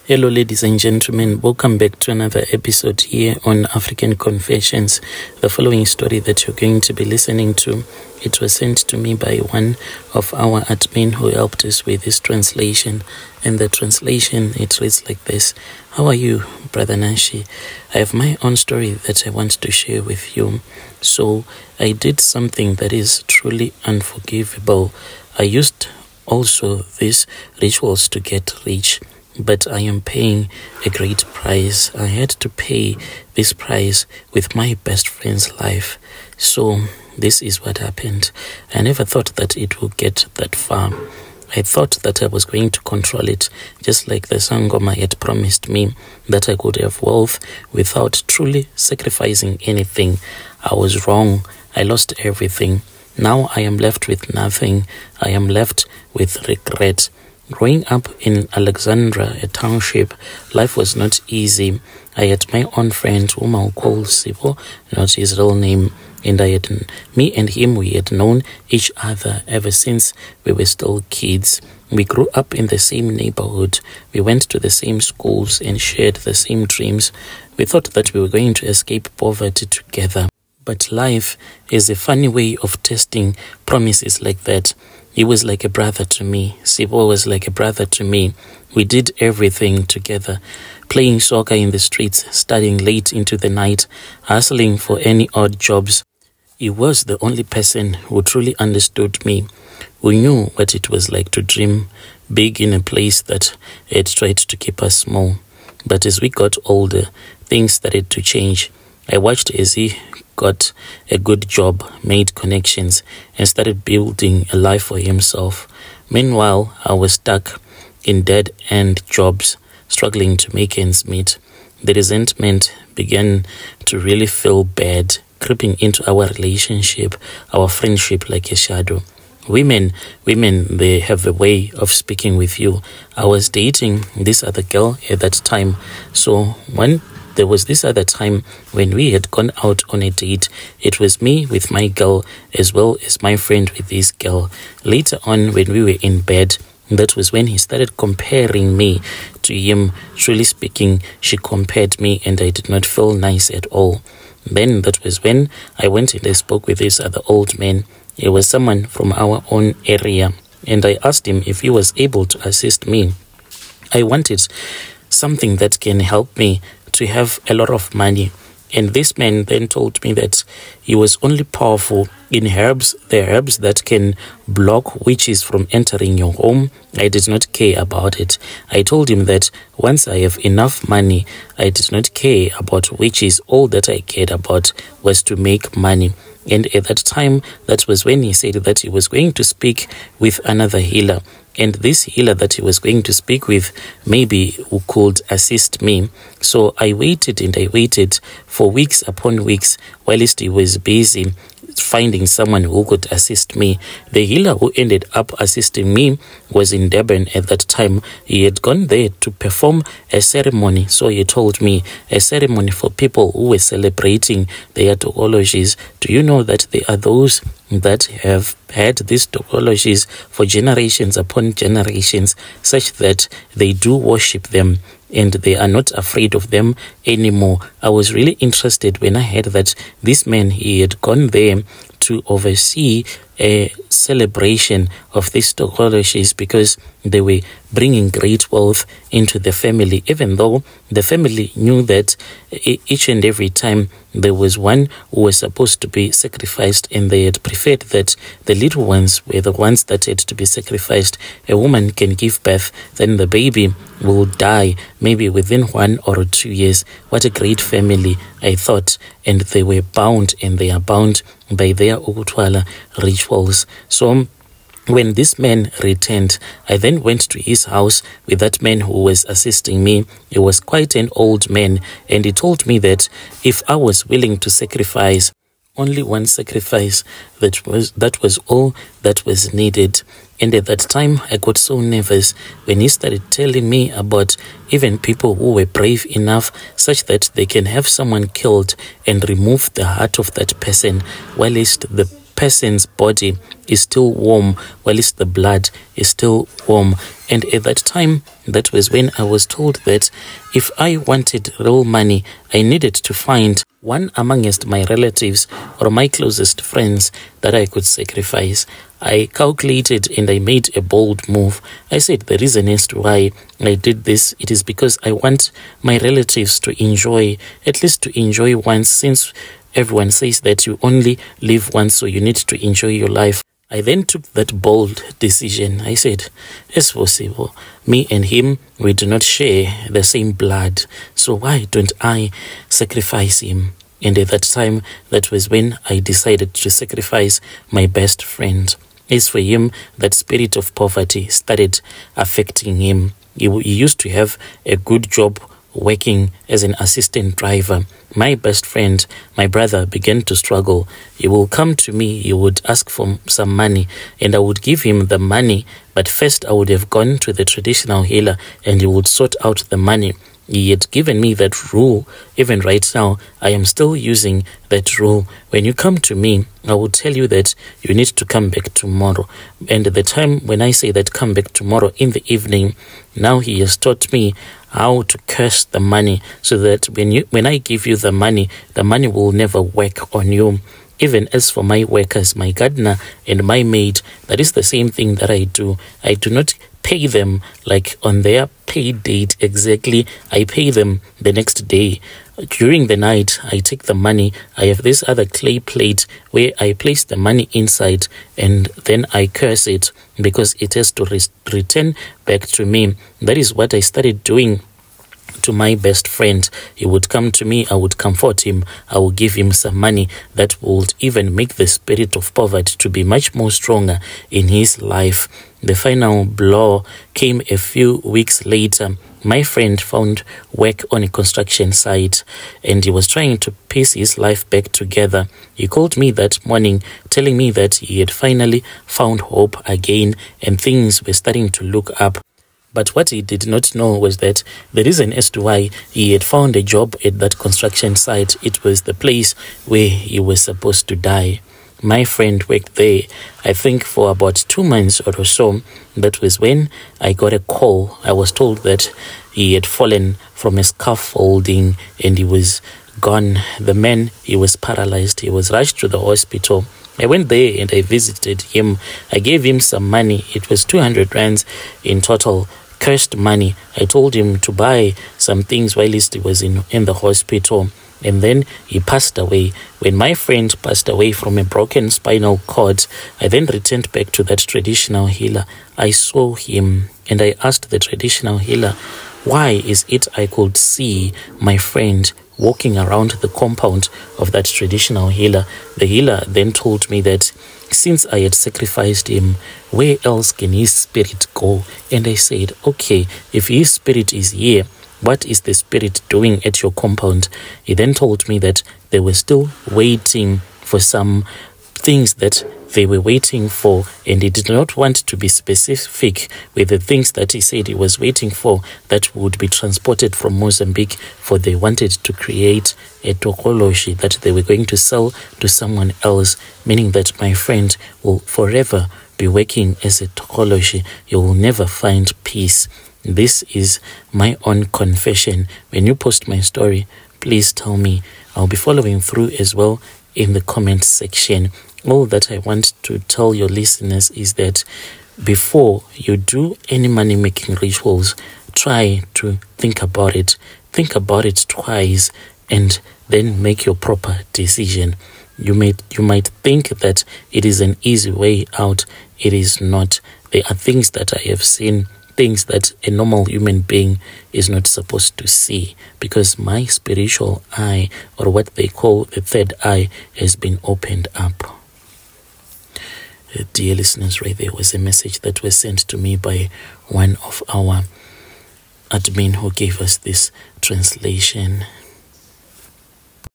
Hello ladies and gentlemen, welcome back to another episode here on African Confessions. The following story that you're going to be listening to, it was sent to me by one of our admin who helped us with this translation. And the translation, it reads like this. How are you, Brother Nashi? I have my own story that I want to share with you. So I did something that is truly unforgivable. I used also these rituals to get rich, but I am paying a great price. I had to pay this price with my best friend's life. So this is what happened. I never thought that it would get that far. I thought that I was going to control it, just like the Sangoma had promised me, that I could have wealth without truly sacrificing anything. I was wrong. I lost everything. Now I am left with nothing. I am left with regret. Growing up in Alexandra, a township, life was not easy. I had my own friend whom I'll call Sivo, not his real name, and me and him, we had known each other ever since we were still kids. We grew up in the same neighborhood. We went to the same schools and shared the same dreams. We thought that we were going to escape poverty together. But life is a funny way of testing promises like that. He was like a brother to me. Sibo was like a brother to me. We did everything together. Playing soccer in the streets, studying late into the night, hustling for any odd jobs. He was the only person who truly understood me, who knew what it was like to dream big in a place that had tried to keep us small. But as we got older, things started to change. I watched as he got a good job, made connections, and started building a life for himself. Meanwhile, I was stuck in dead-end jobs, struggling to make ends meet. The resentment began to really feel bad, creeping into our relationship, our friendship like a shadow. Women, they have a way of speaking with you. I was dating this other girl at that time, so there was this other time when we had gone out on a date. It was me with my girl as well as my friend with this girl. Later on, when we were in bed, that was when he started comparing me to him. Truly speaking, she compared me and I did not feel nice at all. Then that was when I went and I spoke with this other old man. He was someone from our own area, and I asked him if he was able to assist me. I wanted something that can help me to have a lot of money. And this man then told me that he was only powerful in herbs, the herbs that can block witches from entering your home. I did not care about it. I told him that once I have enough money, I did not care about witches. All that I cared about was to make money. And at that time, that was when he said that he was going to speak with another healer. And this healer that he was going to speak with, maybe who could assist me. So I waited and I waited for weeks upon weeks whilst he was busy finding someone who could assist me. The healer who ended up assisting me was in Durban at that time. He had gone there to perform a ceremony. So he told me, a ceremony for people who were celebrating their topologies. Do you know that there are those that have had these topologies for generations upon generations, such that they do worship them and they are not afraid of them anymore? I was really interested when I heard that this man, he had gone there to oversee a celebration of these topologies because they were bringing great wealth into the family, even though the family knew that each and every time there was one who was supposed to be sacrificed, and they had preferred that the little ones were the ones that had to be sacrificed. A woman can give birth, then the baby will die maybe within 1 or 2 years. What a great family, I thought. And they were bound, and they are bound by their Ukutwala rituals. So when this man returned, I then went to his house with that man who was assisting me. He was quite an old man, and he told me that if I was willing to sacrifice only one sacrifice, that was all that was needed. And at that time, I got so nervous when he started telling me about even people who were brave enough such that they can have someone killed and remove the heart of that person, whilst the person's body is still warm, while the blood is still warm. And at that time, that was when I was told that if I wanted real money, I needed to find one amongst my relatives or my closest friends that I could sacrifice. I calculated and I made a bold move. I said the reason as to why I did this, it is because I want my relatives to enjoy, at least to enjoy once, since everyone says that you only live once, so you need to enjoy your life. I then took that bold decision. I said, it's possible. Me and him, we do not share the same blood. So why don't I sacrifice him? And at that time, that was when I decided to sacrifice my best friend. As for him, that spirit of poverty started affecting him. He used to have a good job working as an assistant driver. My best friend, my brother, began to struggle. He will come to me, he would ask for some money, and I would give him the money, but first I would have gone to the traditional healer and he would sort out the money. He had given me that rule. Even right now, I am still using that rule. When you come to me, I will tell you that you need to come back tomorrow. And at the time when I say that come back tomorrow in the evening, now he has taught me how to curse the money, so that when I give you the money will never work on you. Even as for my workers, my gardener and my maid, that is the same thing that I do. I do not pay them like on their pay date exactly. I pay them the next day. During the night, I take the money. I have this other clay plate where I place the money inside, and then I curse it because it has to return back to me. That is what I started doing to my best friend. He would come to me, I would comfort him, I would give him some money that would even make the spirit of poverty to be much more stronger in his life. The final blow came a few weeks later. My friend found work on a construction site and he was trying to piece his life back together. He called me that morning telling me that he had finally found hope again and things were starting to look up. But what he did not know was that the reason as to why he had found a job at that construction site, it was the place where he was supposed to die. My friend worked there, I think for about 2 months or so. That was when I got a call. I was told that he had fallen from a scaffolding and he was gone. The man, he was paralyzed. He was rushed to the hospital. I went there and I visited him. I gave him some money. It was 200 rands in total, cursed money. I told him to buy some things while he was in the hospital. And then he passed away. When my friend passed away from a broken spinal cord, I then returned back to that traditional healer. I saw him and I asked the traditional healer, why is it I could see my friend walking around the compound of that traditional healer? The healer then told me that since I had sacrificed him, where else can his spirit go? And I said, okay, if his spirit is here, what is the spirit doing at your compound? He then told me that they were still waiting for some things that they were waiting for, and he did not want to be specific with the things that he said he was waiting for that would be transported from Mozambique, for they wanted to create a tokoloshi that they were going to sell to someone else, meaning that my friend will forever be working as a tokoloshi. You will never find peace. This is my own confession. When you post my story, please tell me. I'll be following through as well in the comment section. All that I want to tell your listeners is that before you do any money-making rituals, try to think about it. Think about it twice and then make your proper decision. You might think that it is an easy way out. It is not. There are things that I have seen, things that a normal human being is not supposed to see, because my spiritual eye, or what they call the third eye, has been opened up. Dear listeners, right there was a message that was sent to me by one of our admin who gave us this translation.